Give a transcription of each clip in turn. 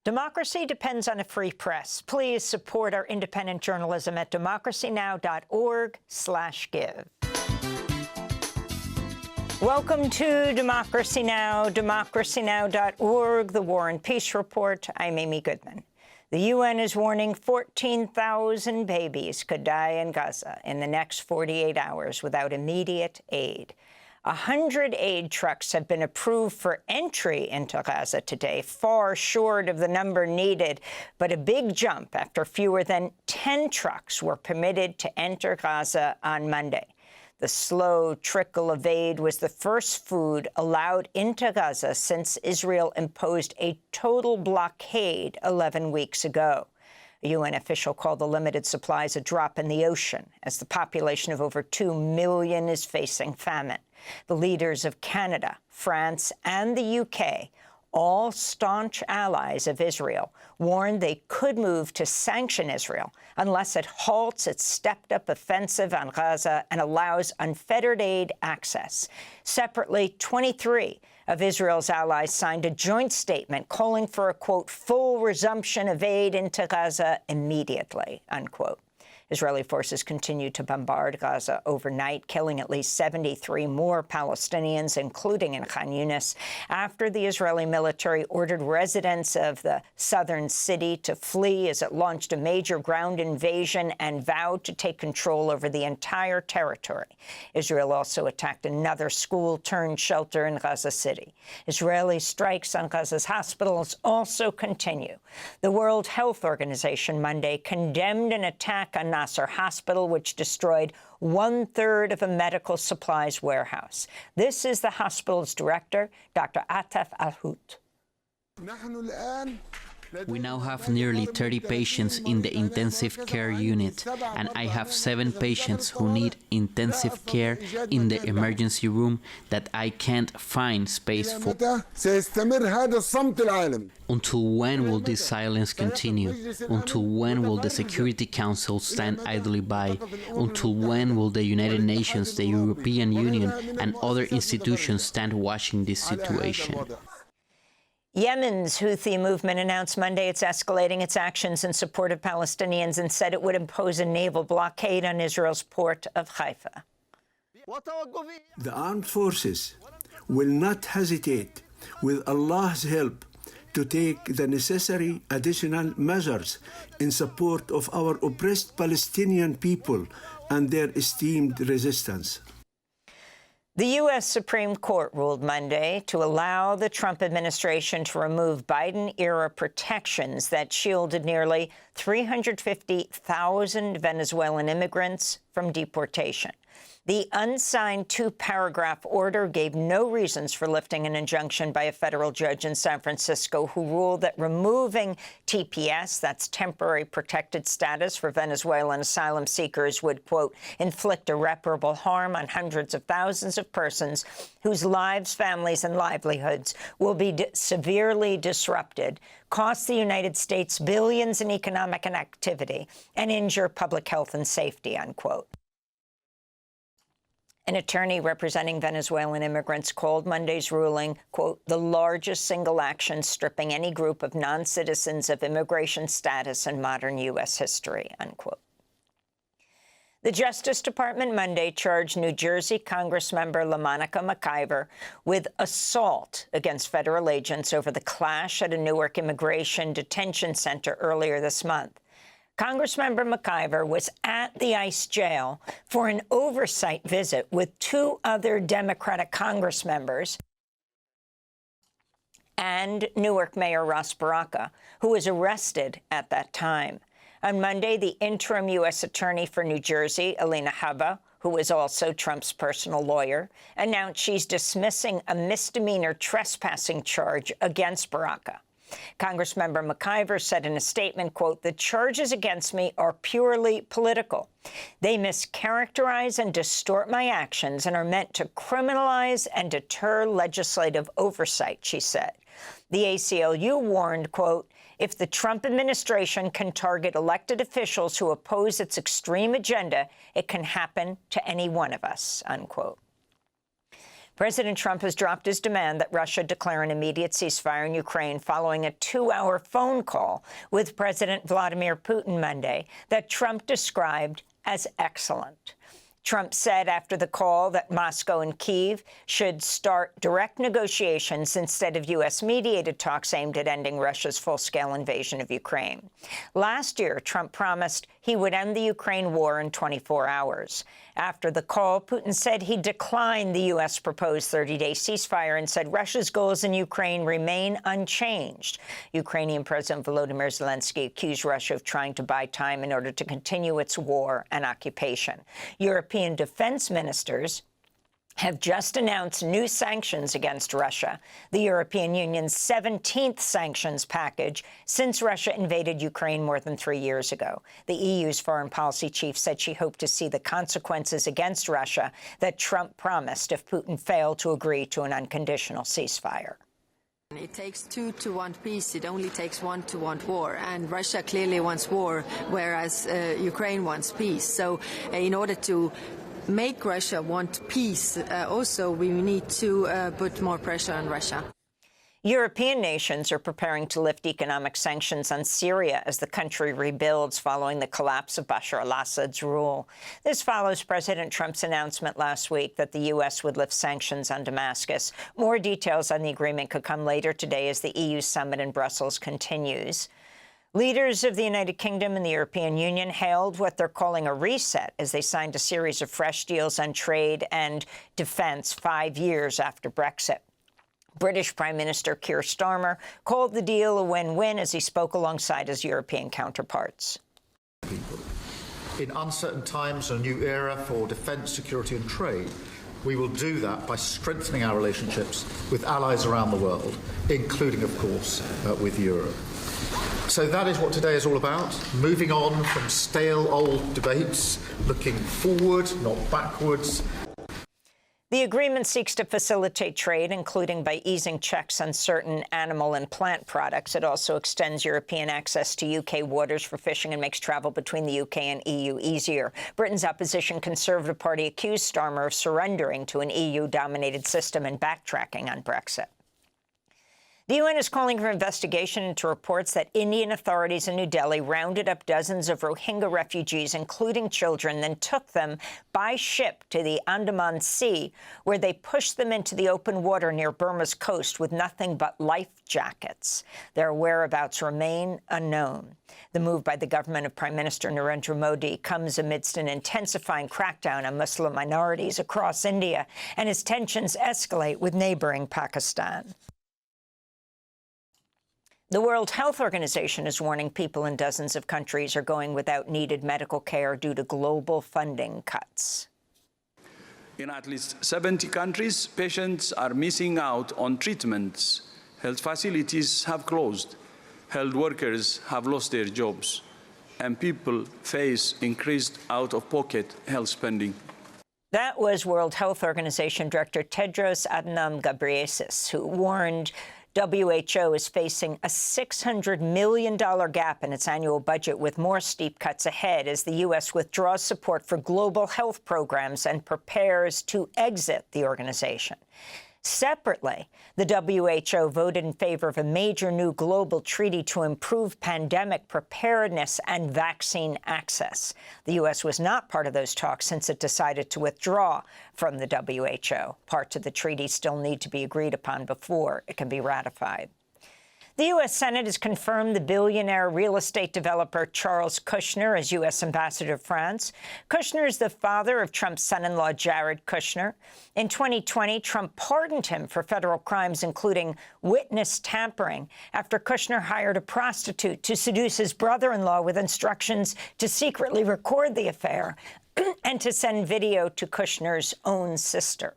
Democracy depends on a free press. Please support our independent journalism at democracynow.org/give. Welcome to Democracy Now!, democracynow.org, the War and Peace Report. I'm Amy Goodman. The UN is warning 14,000 babies could die in Gaza in the next 48 hours without immediate aid. 100 aid trucks have been approved for entry into Gaza today, far short of the number needed, but a big jump after fewer than 10 trucks were permitted to enter Gaza on Monday. The slow trickle of aid was the first food allowed into Gaza since Israel imposed a total blockade 11 weeks ago. A UN official called the limited supplies a drop in the ocean as the population of over 2 million is facing famine. The leaders of Canada, France, and the UK, all staunch allies of Israel, warned they could move to sanction Israel unless it halts its stepped-up offensive on Gaza and allows unfettered aid access. Separately, 23 of Israel's allies signed a joint statement calling for a, quote, full resumption of aid into Gaza immediately, unquote. Israeli forces continue to bombard Gaza overnight, killing at least 73 more Palestinians, including in Khan Yunis, after the Israeli military ordered residents of the southern city to flee as it launched a major ground invasion and vowed to take control over the entire territory. Israel also attacked another school-turned-shelter in Gaza City. Israeli strikes on Gaza's hospitals also continue. The World Health Organization Monday condemned an attack on Nasser Hospital, which destroyed 1/3 of a medical supplies warehouse. This is the hospital's director, Dr. Atef Al-Hout. We now have nearly 30 patients in the intensive care unit, and I have 7 patients who need intensive care in the emergency room that I can't find space for. Until when will this silence continue? Until when will the Security Council stand idly by? Until when will the United Nations, the European Union, and other institutions stand watching this situation? Yemen's Houthi movement announced Monday it's escalating its actions in support of Palestinians and said it would impose a naval blockade on Israel's port of Haifa. The armed forces will not hesitate, with Allah's help, to take the necessary additional measures in support of our oppressed Palestinian people and their esteemed resistance. The U.S. Supreme Court ruled Monday to allow the Trump administration to remove Biden-era protections that shielded nearly 350,000 Venezuelan immigrants from deportation. The unsigned 2-paragraph order gave no reasons for lifting an injunction by a federal judge in San Francisco who ruled that removing TPS, that's temporary protected status for Venezuelan asylum seekers, would, quote, inflict irreparable harm on hundreds of thousands of persons whose lives, families, and livelihoods will be severely disrupted, cost the United States billions in economic activity, and injure public health and safety, unquote. An attorney representing Venezuelan immigrants called Monday's ruling, quote, the largest single action stripping any group of non-citizens of immigration status in modern U.S. history, unquote. The Justice Department Monday charged New Jersey Congressmember LaMonica McIver with assault against federal agents over the clash at a Newark immigration detention center earlier this month. Congressmember McIver was at the ICE jail for an oversight visit with 2 other Democratic Congress members and Newark Mayor Ross Baraka, who was arrested at that time. On Monday, the interim U.S. Attorney for New Jersey, Alina Habba, who is also Trump's personal lawyer, announced she's dismissing a misdemeanor trespassing charge against Baraka. Congressmember McIver said in a statement, quote, the charges against me are purely political. They mischaracterize and distort my actions and are meant to criminalize and deter legislative oversight, she said. The ACLU warned, quote, if the Trump administration can target elected officials who oppose its extreme agenda, it can happen to any one of us, unquote. President Trump has dropped his demand that Russia declare an immediate ceasefire in Ukraine following a 2-hour phone call with President Vladimir Putin Monday that Trump described as excellent. Trump said after the call that Moscow and Kyiv should start direct negotiations instead of U.S.-mediated talks aimed at ending Russia's full-scale invasion of Ukraine. Last year, Trump promised he would end the Ukraine war in 24 hours. After the call, Putin said he declined the U.S. proposed 30-day ceasefire and said Russia's goals in Ukraine remain unchanged. Ukrainian President Volodymyr Zelensky accused Russia of trying to buy time in order to continue its war and occupation. European defense ministers have just announced new sanctions against Russia, the European Union's 17th sanctions package since Russia invaded Ukraine more than 3 years ago. The EU's foreign policy chief said she hoped to see the consequences against Russia that Trump promised if Putin failed to agree to an unconditional ceasefire. It takes two to want peace. It only takes one to want war. And Russia clearly wants war, whereas Ukraine wants peace. So in order to make Russia want peace, also we need to put more pressure on Russia. European nations are preparing to lift economic sanctions on Syria as the country rebuilds following the collapse of Bashar al-Assad's rule. This follows President Trump's announcement last week that the U.S. would lift sanctions on Damascus. More details on the agreement could come later today as the EU summit in Brussels continues. Leaders of the United Kingdom and the European Union hailed what they're calling a reset as they signed a series of fresh deals on trade and defense 5 years after Brexit. British Prime Minister Keir Starmer called the deal a win-win as he spoke alongside his European counterparts. In uncertain times, a new era for defence, security and trade, we will do that by strengthening our relationships with allies around the world, including, of course, with Europe. So that is what today is all about, moving on from stale old debates, looking forward, not backwards. The agreement seeks to facilitate trade, including by easing checks on certain animal and plant products. It also extends European access to UK waters for fishing and makes travel between the UK and EU easier. Britain's opposition Conservative Party accused Starmer of surrendering to an EU-dominated system and backtracking on Brexit. The UN is calling for investigation into reports that Indian authorities in New Delhi rounded up dozens of Rohingya refugees, including children, then took them by ship to the Andaman Sea, where they pushed them into the open water near Burma's coast with nothing but life jackets. Their whereabouts remain unknown. The move by the government of Prime Minister Narendra Modi comes amidst an intensifying crackdown on Muslim minorities across India and as tensions escalate with neighboring Pakistan. The World Health Organization is warning people in dozens of countries are going without needed medical care due to global funding cuts. In at least 70 countries, patients are missing out on treatments. Health facilities have closed. Health workers have lost their jobs. And people face increased out-of-pocket health spending. That was World Health Organization Director Tedros Adhanom Ghebreyesus, who warned WHO is facing a $600 million gap in its annual budget, with more steep cuts ahead as the U.S. withdraws support for global health programs and prepares to exit the organization. Separately, the WHO voted in favor of a major new global treaty to improve pandemic preparedness and vaccine access. The U.S. was not part of those talks since it decided to withdraw from the WHO. Parts of the treaty still need to be agreed upon before it can be ratified. The U.S. Senate has confirmed the billionaire real estate developer Charles Kushner as U.S. ambassador to France. Kushner is the father of Trump's son-in-law, Jared Kushner. In 2020, Trump pardoned him for federal crimes, including witness tampering, after Kushner hired a prostitute to seduce his brother-in-law with instructions to secretly record the affair and to send video to Kushner's own sister.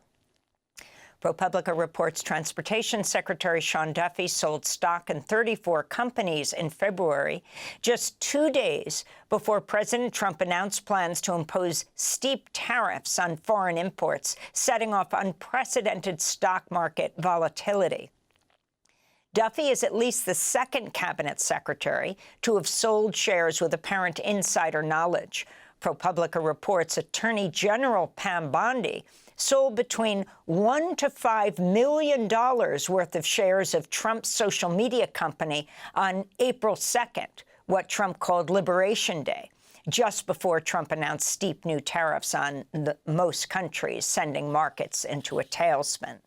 ProPublica reports Transportation Secretary Sean Duffy sold stock in 34 companies in February, just 2 days before President Trump announced plans to impose steep tariffs on foreign imports, setting off unprecedented stock market volatility. Duffy is at least the second cabinet secretary to have sold shares with apparent insider knowledge. ProPublica reports Attorney General Pam Bondi sold between $1 to $5 million worth of shares of Trump's social media company on April 2nd, what Trump called Liberation Day, just before Trump announced steep new tariffs on most countries, sending markets into a tailspin.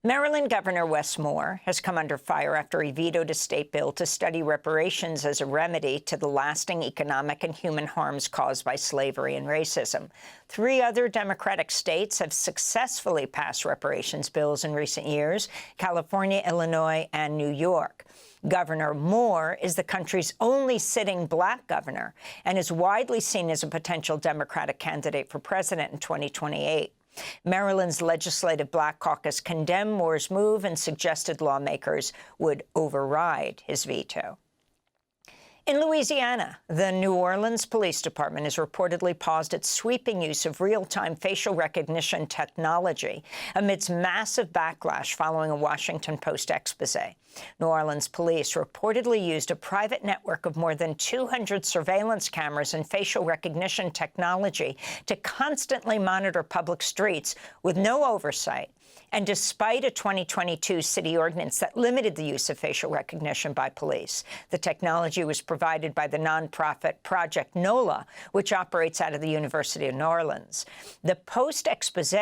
Maryland Governor Wes Moore has come under fire after he vetoed a state bill to study reparations as a remedy to the lasting economic and human harms caused by slavery and racism. 3 other Democratic states have successfully passed reparations bills in recent years: California, Illinois, and New York. Governor Moore is the country's only sitting black governor and is widely seen as a potential Democratic candidate for president in 2028. Maryland's Legislative Black Caucus condemned Moore's move and suggested lawmakers would override his veto. In Louisiana, the New Orleans Police Department has reportedly paused its sweeping use of real-time facial recognition technology amidst massive backlash following a Washington Post expose. New Orleans police reportedly used a private network of more than 200 surveillance cameras and facial recognition technology to constantly monitor public streets with no oversight. And despite a 2022 city ordinance that limited the use of facial recognition by police, the technology was provided by the nonprofit Project NOLA, which operates out of the University of New Orleans. The Post expose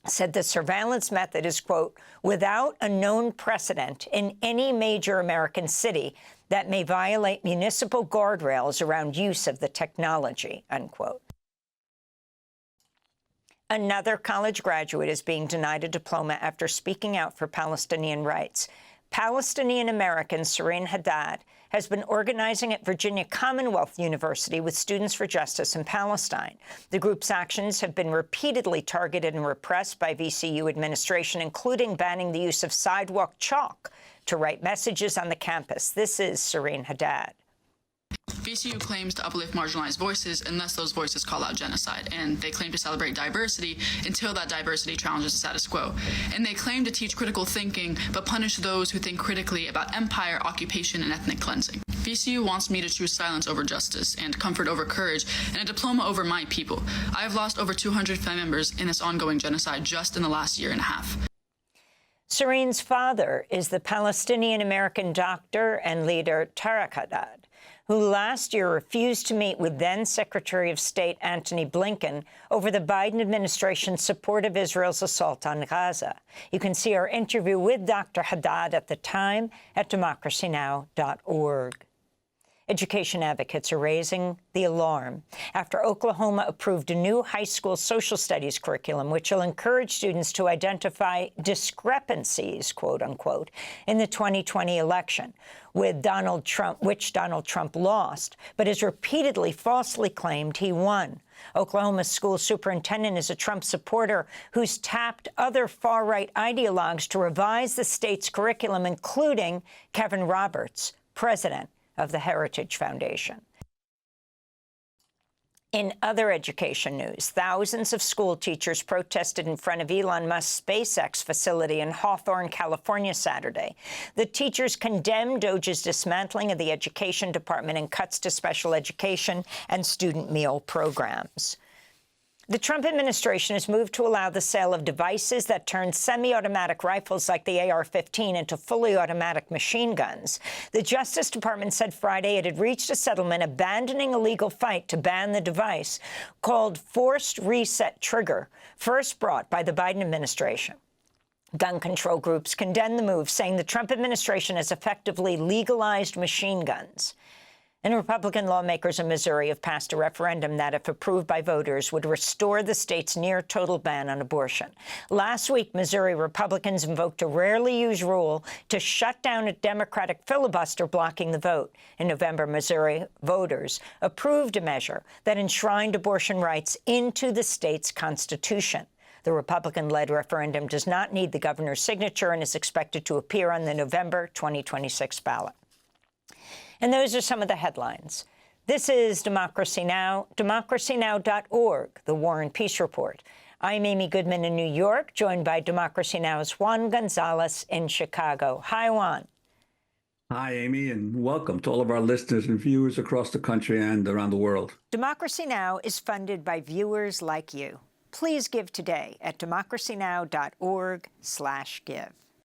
said the surveillance method is, quote, without a known precedent in any major American city that may violate municipal guardrails around use of the technology, unquote. Another college graduate is being denied a diploma after speaking out for Palestinian rights. Palestinian-American Serene Hadad has been organizing at Virginia Commonwealth University with Students for Justice in Palestine. The group's actions have been repeatedly targeted and repressed by VCU administration, including banning the use of sidewalk chalk to write messages on the campus. This is Serene Hadad. VCU claims to uplift marginalized voices unless those voices call out genocide, and they claim to celebrate diversity until that diversity challenges the status quo. And they claim to teach critical thinking, but punish those who think critically about empire, occupation, and ethnic cleansing. VCU wants me to choose silence over justice and comfort over courage and a diploma over my people. I have lost over 200 family members in this ongoing genocide just in the last year and a half. Serene's father is the Palestinian-American doctor and leader Serene Hadad, who last year refused to meet with then-Secretary of State Antony Blinken over the Biden administration's support of Israel's assault on Gaza. You can see our interview with Dr. Hadad at the time at democracynow.org. Education advocates are raising the alarm after Oklahoma approved a new high school social studies curriculum, which will encourage students to identify discrepancies, quote unquote, in the 2020 election, with Donald Trump lost, but has repeatedly falsely claimed he won. Oklahoma's school superintendent is a Trump supporter who's tapped other far-right ideologues to revise the state's curriculum, including Kevin Roberts, president of the Heritage Foundation. In other education news, thousands of school teachers protested in front of Elon Musk's SpaceX facility in Hawthorne, California, Saturday. The teachers condemned DOGE's dismantling of the education department and cuts to special education and student meal programs. The Trump administration has moved to allow the sale of devices that turn semi-automatic rifles like the AR-15 into fully automatic machine guns. The Justice Department said Friday it had reached a settlement abandoning a legal fight to ban the device called Forced Reset Trigger, first brought by the Biden administration. Gun control groups condemned the move, saying the Trump administration has effectively legalized machine guns. And Republican lawmakers in Missouri have passed a referendum that, if approved by voters, would restore the state's near-total ban on abortion. Last week, Missouri Republicans invoked a rarely used rule to shut down a Democratic filibuster blocking the vote. In November, Missouri voters approved a measure that enshrined abortion rights into the state's constitution. The Republican-led referendum does not need the governor's signature and is expected to appear on the November 2026 ballot. And those are some of the headlines. This is Democracy Now!, democracynow.org, the War and Peace Report. I'm Amy Goodman in New York, joined by Democracy Now!'s Juan Gonzalez in Chicago. Hi, Juan. Hi, Amy, and welcome to all of our listeners and viewers across the country and around the world. Democracy Now! Is funded by viewers like you. Please give today at democracynow.org/give.